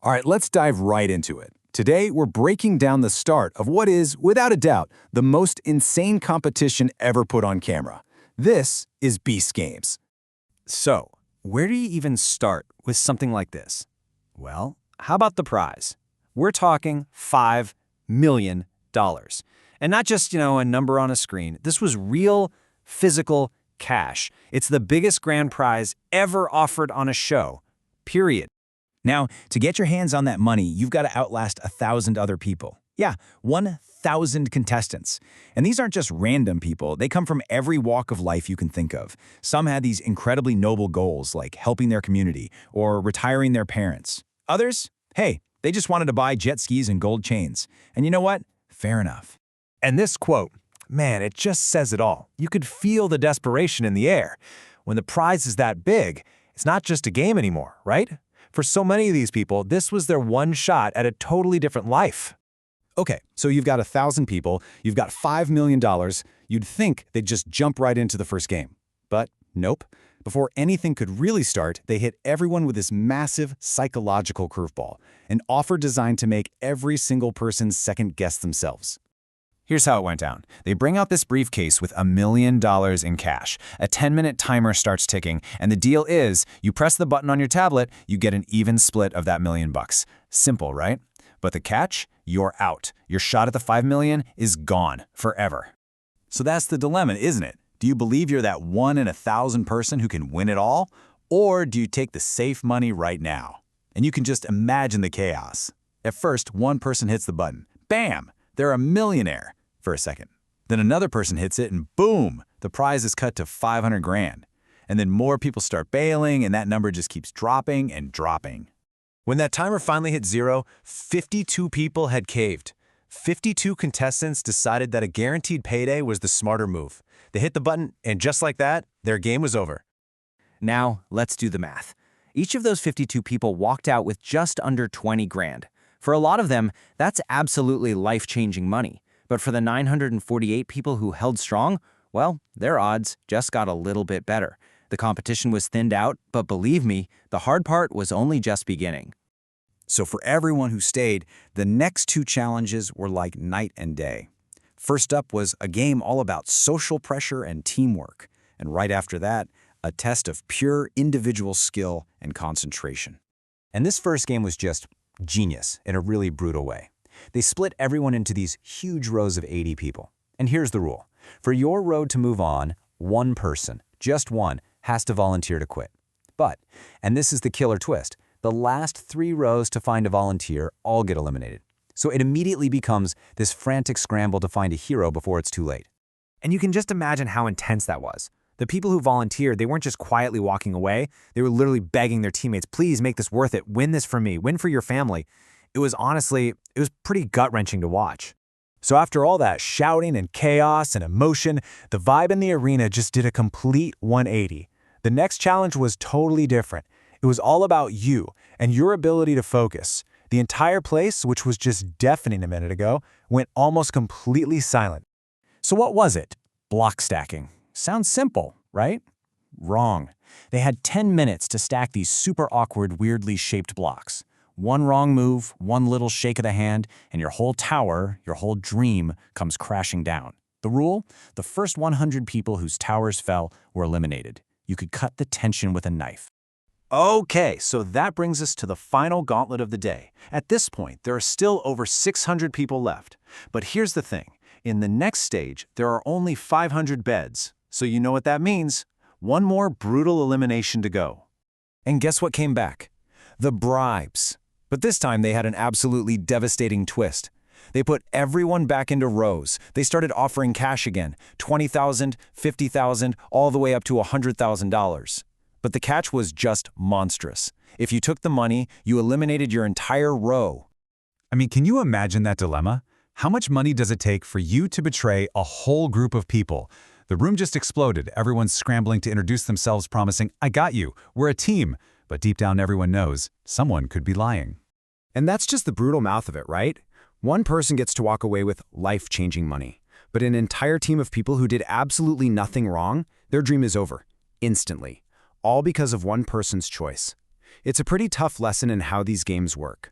All right, let's dive right into it. Today, we're breaking down the start of what is, without a doubt, the most insane competition ever put on camera. This is Beast Games. So, where do you even start with something like this? Well, how about the prize? We're talking $5 million. And not just, a number on a screen. This was real, physical cash. It's the biggest grand prize ever offered on a show. Period. Now, to get your hands on that money, you've got to outlast 1,000 other people. Yeah, 1,000 contestants. And these aren't just random people. They come from every walk of life you can think of. Some had these incredibly noble goals, like helping their community or retiring their parents. Others, hey, they just wanted to buy jet skis and gold chains. And you know what? Fair enough. And this quote, man, it just says it all. You could feel the desperation in the air. When the prize is that big, it's not just a game anymore, right? For so many of these people, this was their one shot at a totally different life. Okay, so you've got 1,000 people, you've got $5 million, you'd think they'd just jump right into the first game. But nope. Before anything could really start, they hit everyone with this massive psychological curveball, an offer designed to make every single person second-guess themselves. Here's how it went down. They bring out this briefcase with $1 million in cash. A 10-minute timer starts ticking, and the deal is, you press the button on your tablet, you get an even split of that $1 million. Simple, right? But the catch? You're out. Your shot at the $5 million is gone forever. So that's the dilemma, isn't it? Do you believe you're that 1 in 1,000 person who can win it all? Or do you take the safe money right now? And you can just imagine the chaos. At first, one person hits the button. Bam! They're a millionaire for a second. Then another person hits it and boom, the prize is cut to 500 grand. And then more people start bailing and that number just keeps dropping and dropping. When that timer finally hit zero, 52 people had caved. 52 contestants decided that a guaranteed payday was the smarter move. They hit the button and just like that, their game was over. Now, let's do the math. Each of those 52 people walked out with just under 20 grand. For a lot of them, that's absolutely life-changing money. But for the 948 people who held strong, well, their odds just got a little bit better. The competition was thinned out, but believe me, the hard part was only just beginning. So for everyone who stayed, the next two challenges were like night and day. First up was a game all about social pressure and teamwork. And right after that, a test of pure individual skill and concentration. And this first game was just genius in a really brutal way. They split everyone into these huge rows of 80 people. And here's the rule. For your road to move on, one person, just one, has to volunteer to quit. But, and this is the killer twist, the last 3 rows to find a volunteer all get eliminated. So it immediately becomes this frantic scramble to find a hero before it's too late. And you can just imagine how intense that was. The people who volunteered, they weren't just quietly walking away. They were literally begging their teammates, please make this worth it. Win this for me. Win for your family. It was pretty gut-wrenching to watch. So after all that shouting and chaos and emotion, the vibe in the arena just did a complete 180. The next challenge was totally different. It was all about you and your ability to focus. The entire place, which was just deafening a minute ago, went almost completely silent. So what was it? Block stacking. Sounds simple, right? Wrong. They had 10 minutes to stack these super awkward, weirdly shaped blocks. One wrong move, one little shake of the hand, and your whole tower, your whole dream, comes crashing down. The rule? The first 100 people whose towers fell were eliminated. You could cut the tension with a knife. Okay, so that brings us to the final gauntlet of the day. At this point, there are still over 600 people left. But here's the thing. In the next stage, there are only 500 beds. So you know what that means. One more brutal elimination to go. And guess what came back? The bribes. But this time they had an absolutely devastating twist. They put everyone back into rows. They started offering cash again, $20,000, $50,000, all the way up to $100,000. But the catch was just monstrous. If you took the money, you eliminated your entire row. I mean, can you imagine that dilemma? How much money does it take for you to betray a whole group of people? The room just exploded, everyone's scrambling to introduce themselves promising, I got you, we're a team. But deep down everyone knows, someone could be lying. And that's just the brutal mouth of it, right? One person gets to walk away with life-changing money. But an entire team of people who did absolutely nothing wrong, their dream is over, instantly. All because of one person's choice. It's a pretty tough lesson in how these games work.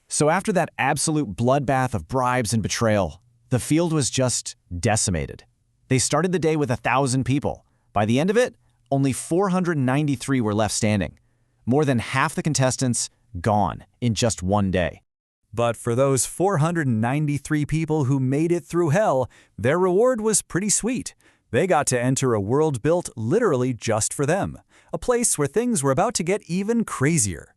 So after that absolute bloodbath of bribes and betrayal, the field was just decimated. They started the day with 1,000 people. By the end of it, only 493 were left standing. More than half the contestants gone in just one day. But for those 493 people who made it through hell, their reward was pretty sweet. They got to enter a world built literally just for them, a place where things were about to get even crazier.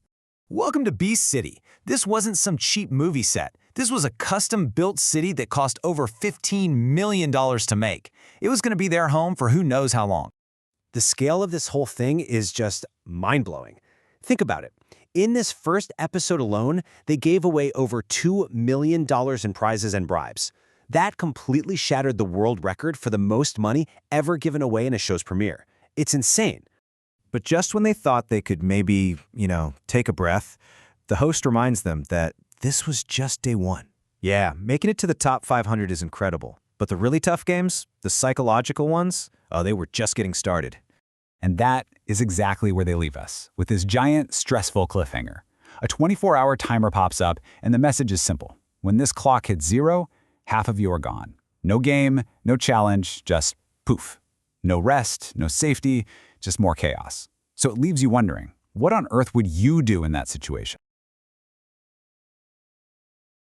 Welcome to Beast City. This wasn't some cheap movie set. This was a custom-built city that cost over $15 million to make. It was going to be their home for who knows how long. The scale of this whole thing is just mind-blowing. Think about it. In this first episode alone, they gave away over $2 million in prizes and bribes. That completely shattered the world record for the most money ever given away in a show's premiere. It's insane. But just when they thought they could maybe, take a breath, the host reminds them that this was just day one. Yeah, making it to the top 500 is incredible. But the really tough games, the psychological ones, they were just getting started. And that is exactly where they leave us, with this giant, stressful cliffhanger. A 24-hour timer pops up, and the message is simple. When this clock hits 0, half of you are gone. No game, no challenge, just poof. No rest, no safety, just more chaos. So it leaves you wondering, what on earth would you do in that situation?